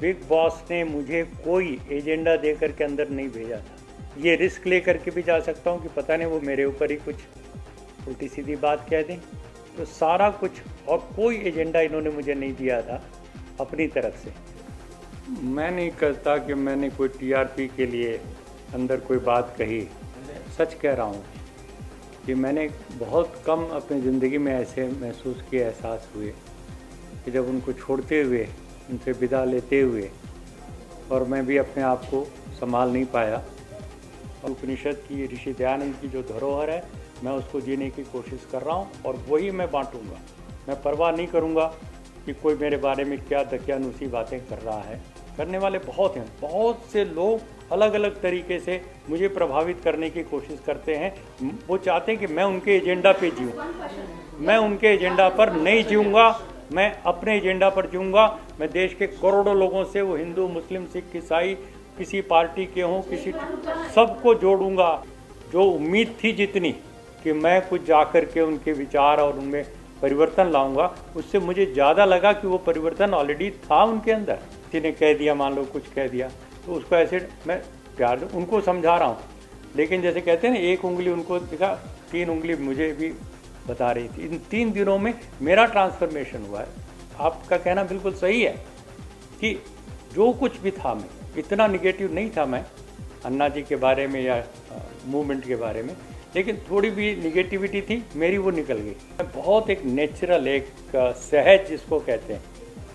Big boss ने मुझे कोई एजेंडा दे करके अंदर नहीं भेजा था। ये रिस्क ले करके भी जा सकता हूँ कि पता नहीं वो मेरे ऊपर ही कुछ उल्टी सीधी बात कह दें। तो सारा कुछ और कोई एजेंडा इन्होंने मुझे नहीं दिया था अपनी तरफ से। मैं नहीं कहता कि मैंने कोई टीआरपी के लिए अंदर कोई बात कही। सच कह रहा हूँ कि मैंने बहुत कम अपनी ज़िंदगी में ऐसे महसूस किए, एहसास हुए कि जब उनको छोड़ते हुए, उनसे विदा लेते हुए और मैं भी अपने आप को संभाल नहीं पाया। उपनिषद की, ऋषि दयानंद की जो धरोहर है, मैं उसको जीने की कोशिश कर रहा हूँ और वही मैं बांटूंगा। मैं परवाह नहीं करूँगा कि कोई मेरे बारे में क्या दकियानूसी बातें कर रहा है। करने वाले बहुत हैं, बहुत से लोग अलग अलग तरीके से मुझे प्रभावित करने की कोशिश करते हैं। वो चाहते हैं कि मैं उनके एजेंडा पे जीऊँ। मैं उनके एजेंडा पर नहीं जीऊँगा, मैं अपने एजेंडा पर जीऊँगा। मैं देश के करोड़ों लोगों से, वो हिंदू, मुस्लिम, सिख, ईसाई, किसी पार्टी के हों, किसी, सबको जोड़ूंगा। जो उम्मीद थी जितनी कि मैं कुछ जाकर के उनके विचार और उनमें परिवर्तन लाऊंगा, उससे मुझे ज़्यादा लगा कि वो परिवर्तन ऑलरेडी था उनके अंदर। किसी ने कह दिया, मान लो कुछ कह दिया, तो उसको ऐसे मैं प्यार से उनको समझा रहा हूँ। लेकिन जैसे कहते हैं ना, एक उंगली उनको दिखा, 3 उंगली मुझे भी बता रही थी। इन 3 दिनों में मेरा ट्रांसफॉर्मेशन हुआ है। आपका कहना बिल्कुल सही है कि जो कुछ भी था, मैं इतना निगेटिव नहीं था मैं अन्ना जी के बारे में या मूवमेंट के बारे में, लेकिन थोड़ी भी निगेटिविटी थी मेरी, वो निकल गई। मैं बहुत एक नेचुरल, एक सहज जिसको कहते हैं,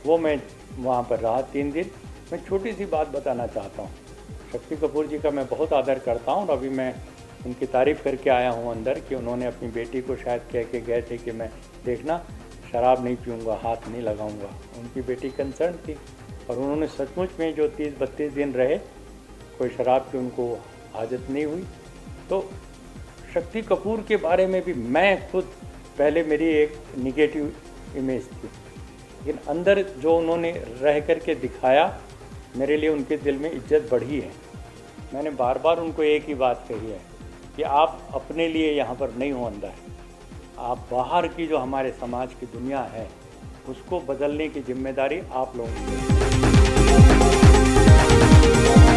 वो मैं वहाँ पर रहा 3 दिन। मैं छोटी सी बात बताना चाहता हूँ। शक्ति कपूर जी का मैं बहुत आदर करता हूँ और अभी मैं उनकी तारीफ़ करके आया हूँ अंदर कि उन्होंने अपनी बेटी को शायद कह के गए थे कि मैं देखना शराब नहीं पीऊँगा, हाथ नहीं लगाऊँगा। उनकी बेटी कंसर्न थी और उन्होंने सचमुच में जो 30-32 दिन रहे, कोई शराब की उनको आदत नहीं हुई। तो शक्ति कपूर के बारे में भी मैं खुद, पहले मेरी एक निगेटिव इमेज थी, लेकिन अंदर जो उन्होंने रह कर के दिखाया, मेरे लिए उनके दिल में इज्जत बढ़ी है। मैंने बार बार उनको एक ही बात कही है कि आप अपने लिए यहाँ पर नहीं हो अंदर, आप बाहर की जो हमारे समाज की दुनिया है उसको बदलने की जिम्मेदारी आप लोगों की है।